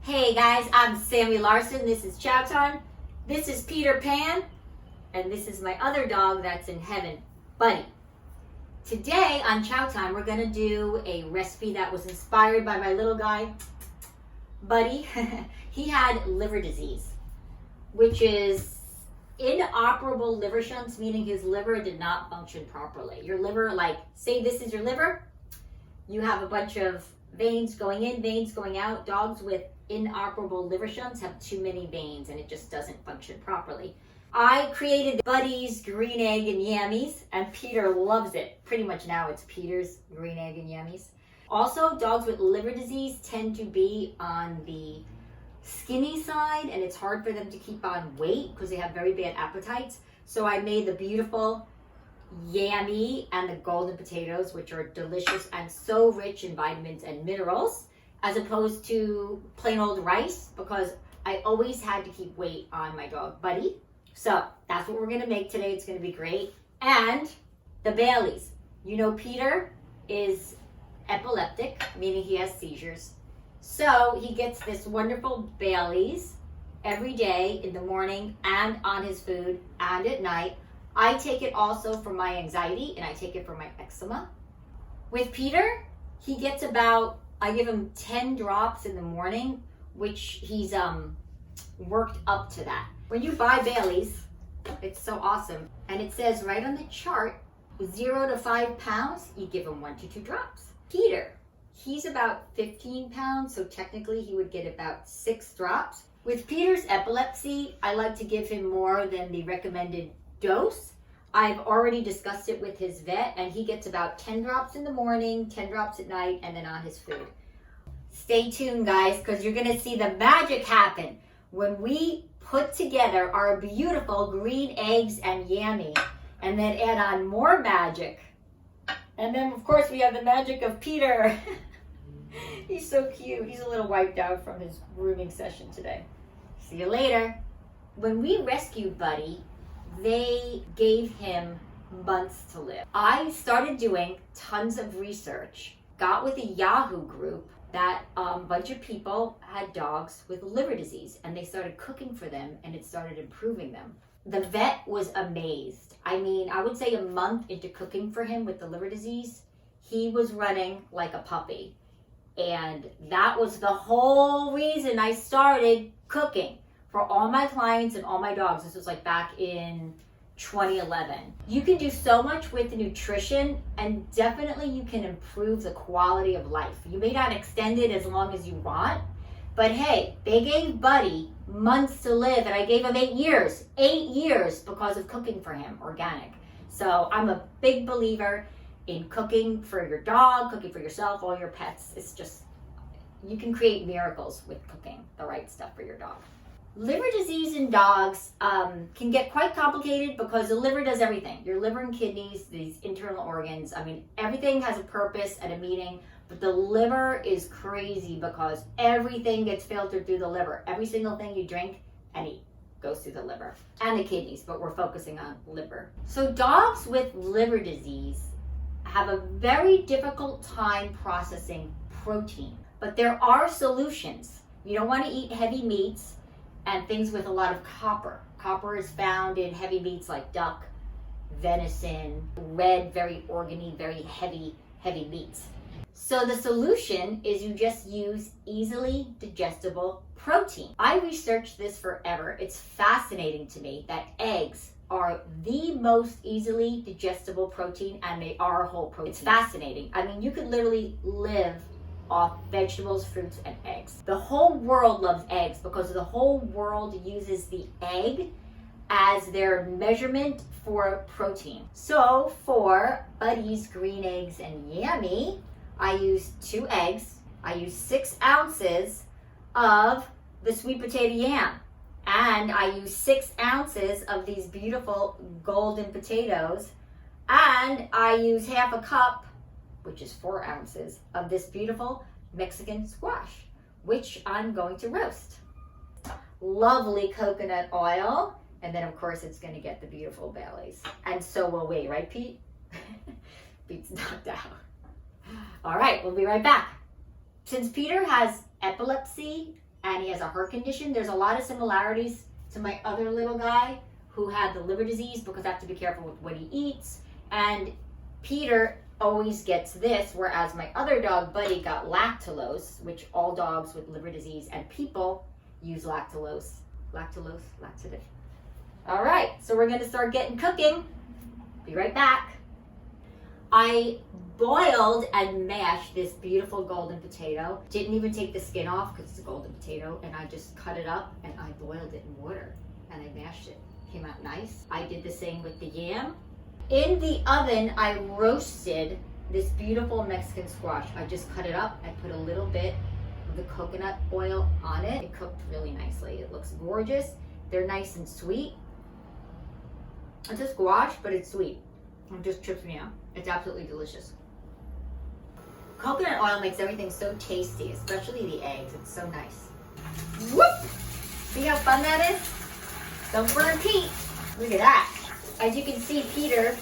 Hey guys, I'm Sammy Larsen. This is Chowtime. This is Peter Pan. And this is my other dog that's in heaven, Buddy. Today on Chowtime, we're going to do a recipe that was inspired by my little guy, Buddy. He had liver disease, which is inoperable liver shunts, meaning his liver did not function properly. Your liver, like, say this is your liver, you have a bunch of veins going in, veins going out. Dogs with inoperable liver shunts have too many veins and it just doesn't function properly. I created Budyys green egg and Yammys, and Peter loves it. Pretty much now it's Peter's green egg and Yammys. Also, dogs with liver disease tend to be on the skinny side, and it's hard for them to keep on weight because they have very bad appetites. So I made the beautiful Yammy and the golden potatoes, which are delicious and so rich in vitamins and minerals, as opposed to plain old rice, because I always had to keep weight on my dog, Buddy. So that's what we're gonna make today. It's gonna be great. And the Baileys. You know, Peter is epileptic, meaning he has seizures. So he gets this wonderful Baileys every day in the morning and on his food and at night. I take it also for my anxiety and I take it for my eczema. With Peter, he gets about, I give him 10 drops in the morning, which he's worked up to that. When you buy Baileys, it's so awesome. And it says right on the chart, 0 to 5 pounds, you give him 1 to 2 drops. Peter, he's about 15 pounds, so technically he would get about 6 drops. With Peter's epilepsy, I like to give him more than the recommended dose. I've already discussed it with his vet, and he gets about 10 drops in the morning, 10 drops at night, and then on his food. Stay tuned, guys, because you're going to see the magic happen when we put together our beautiful green eggs and Yammy, and then add on more magic. And then, of course, we have the magic of Peter. He's so cute. He's a little wiped out from his grooming session today. See you later. When we rescued Buddy, they gave him months to live. I started doing tons of research, got with a Yahoo group that a bunch of people had dogs with liver disease, and they started cooking for them and it started improving them. The vet was amazed. I mean, I would say a month into cooking for him with the liver disease, he was running like a puppy. And that was the whole reason I started cooking for all my clients and all my dogs. This was like back in 2011. You can do so much with the nutrition, and definitely you can improve the quality of life. You may not extend it as long as you want, but hey, they gave Buddy months to live, and I gave him 8 years. 8 years because of cooking for him, organic. So I'm a big believer in cooking for your dog, cooking for yourself, all your pets. It's just, you can create miracles with cooking the right stuff for your dog. Liver disease in dogs can get quite complicated because the liver does everything. Your liver and kidneys, these internal organs, I mean, everything has a purpose and a meaning, but the liver is crazy because everything gets filtered through the liver. Every single thing you drink and eat goes through the liver and the kidneys, but we're focusing on liver. So dogs with liver disease have a very difficult time processing protein, but there are solutions. You don't want to eat heavy meats and things with a lot of copper. Copper is found in heavy meats like duck, venison, red, very organy, very heavy meats. So the solution is you just use easily digestible protein. I researched this forever. It's fascinating to me that eggs are the most easily digestible protein, and they are a whole protein. It's fascinating. I mean, you could literally live off vegetables, fruits, and eggs. The whole world loves eggs because the whole world uses the egg as their measurement for protein. So for Budyys green eggs and Yammy, I use 2 eggs. I use 6 ounces of the sweet potato yam. And I use 6 ounces of these beautiful golden potatoes. And I use half a cup, which is 4 ounces, of this beautiful Mexican squash, which I'm going to roast. Lovely coconut oil, and then of course it's going to get the beautiful Baileys. And so will we, right, Pete? Pete's knocked out. All right, we'll be right back. Since Peter has epilepsy and he has a heart condition. There's a lot of similarities to my other little guy who had the liver disease because I have to be careful with what he eats. And Peter always gets this, whereas my other dog, Buddy, got lactulose, which all dogs with liver disease and people use lactulose. Laxative. All right, so we're gonna start getting cooking. Be right back. I boiled and mashed this beautiful golden potato. Didn't even take the skin off because it's a golden potato, and I just cut it up and I boiled it in water and I mashed it. Came out nice. I did the same with the yam. In the oven, I roasted this beautiful Mexican squash. I just cut it up. I put a little bit of the coconut oil on it. It cooked really nicely. It looks gorgeous. They're nice and sweet. It's a squash, but it's sweet. It just trips me out. It's absolutely delicious. Coconut oil makes everything so tasty, especially the eggs. It's so nice. Whoop! See how fun that is? Don't burn Pete. Look at that. As you can see, Peter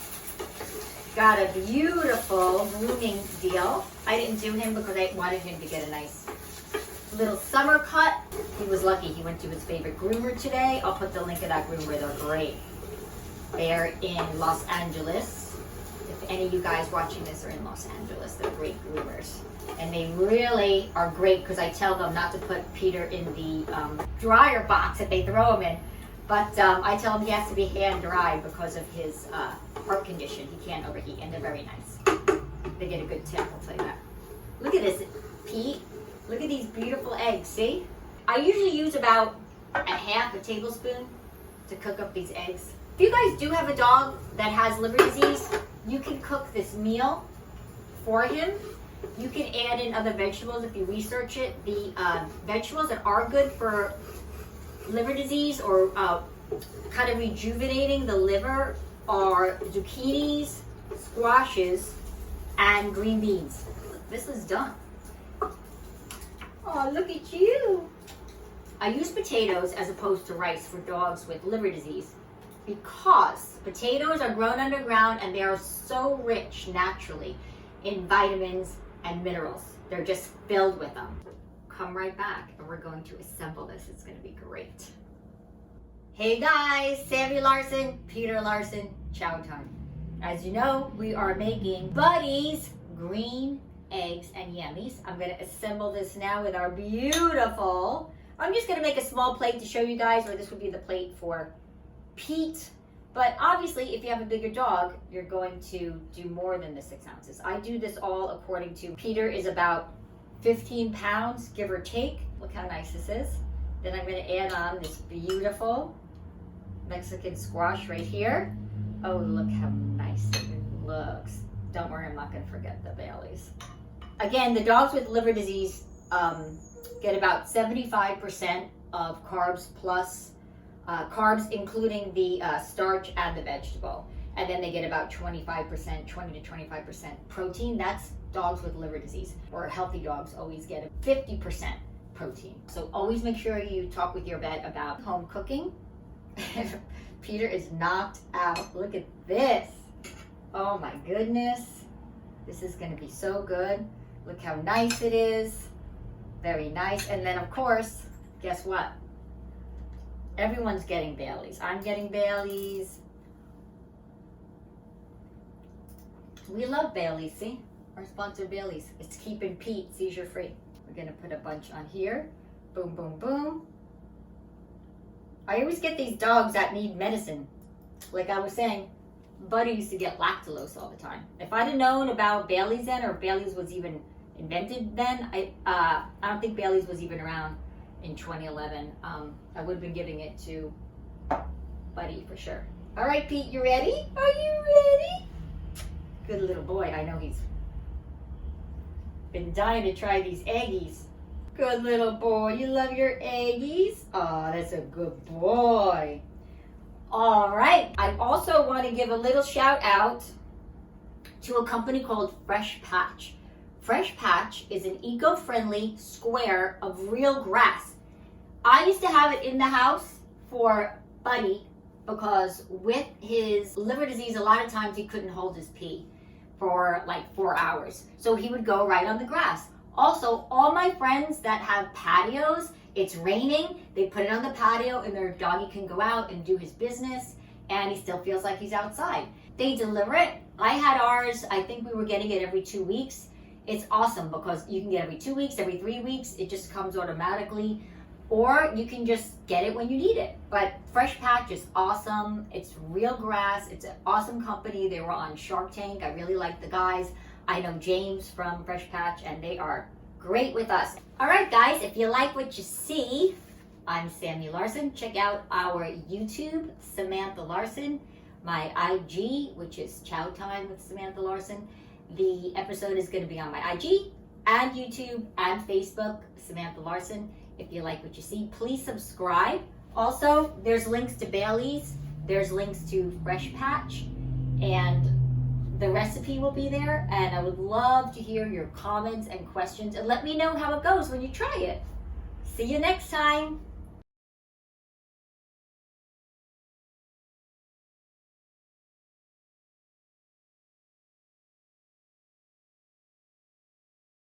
got a beautiful grooming deal. I didn't do him because I wanted him to get a nice little summer cut. He was lucky. He went to his favorite groomer today. I'll put the link of that groomer. They're great. They're in Los Angeles. If any of you guys watching this are in Los Angeles, they're great groomers. And they really are great because I tell them not to put Peter in the dryer box that they throw him in. But I tell him he has to be hand dried because of his heart condition. He can't overheat, and they're very nice. They get a good tip, I'll tell you that. Look at this, Pete. Look at these beautiful eggs, see? I usually use about a half a tablespoon to cook up these eggs. If you guys do have a dog that has liver disease, you can cook this meal for him. You can add in other vegetables if you research it. The vegetables that are good for liver disease or kind of rejuvenating the liver are zucchinis, squashes, and green beans. This is done. Oh, look at you. I use potatoes as opposed to rice for dogs with liver disease because potatoes are grown underground and they are so rich naturally in vitamins and minerals. They're just filled with them. Come right back and we're going to assemble this. It's going to be great. Hey guys, Sammy Larsen, Peter Larsen, Chowtime. As you know, we are making Budyys green eggs and Yammys. I'm going to assemble this now with our beautiful, I'm just going to make a small plate to show you guys, or this would be the plate for Pete. But obviously, if you have a bigger dog, you're going to do more than the 6 ounces. I do this all according to, Peter is about 15 pounds, give or take. Look how nice this is. Then I'm going to add on this beautiful Mexican squash right here. Oh, look how nice it looks. Don't worry, I'm not going to forget the Baileys. Again, the dogs with liver disease get about 75% of carbs plus carbs, including the starch and the vegetable. And then they get about 25%, 20 to 25% protein. That's dogs with liver disease. Or healthy dogs always get 50% protein. So always make sure you talk with your vet about home cooking. Peter is knocked out. Look at this. Oh my goodness. This is going to be so good. Look how nice it is. Very nice. And then of course, guess what? Everyone's getting Baileys. I'm getting Baileys. We love Baileys, see? Our sponsor Baileys. It's keeping Pete seizure free. We're gonna put a bunch on here. Boom, boom, boom. I always get these dogs that need medicine. Like I was saying, Buddy used to get lactulose all the time. If I'd have known about Baileys then, or Baileys was even invented then, I don't think Baileys was even around in 2011. I would have been giving it to Buddy for sure. All right, Pete, you ready? Are you ready? Good little boy. I know he's been dying to try these eggies. Good little boy. You love your eggies? Oh, that's a good boy. All right. I also want to give a little shout out to a company called Fresh Patch. Fresh Patch is an eco-friendly square of real grass. I used to have it in the house for Buddy because with his liver disease, a lot of times he couldn't hold his pee for like 4 hours. So he would go right on the grass. Also, all my friends that have patios, it's raining, they put it on the patio and their doggy can go out and do his business and he still feels like he's outside. They deliver it. I had ours, I think we were getting it every 2 weeks. It's awesome because you can get every 2 weeks, every 3 weeks, it just comes automatically. Or you can just get it when you need it. But Fresh Patch is awesome. It's real grass. It's an awesome company. They were on Shark Tank. I really like the guys. I know James from Fresh Patch and they are great with us. All right, guys, if you like what you see, I'm Sammy Larsen. Check out our YouTube, Samantha Larsen, my IG, which is Chowtime with Samantha Larsen. The episode is going to be on my IG and YouTube and Facebook, Samantha Larsen. If you like what you see, please subscribe. Also, there's links to Budyys, there's links to Fresh Patch, and the recipe will be there. And I would love to hear your comments and questions and let me know how it goes when you try it. See you next time.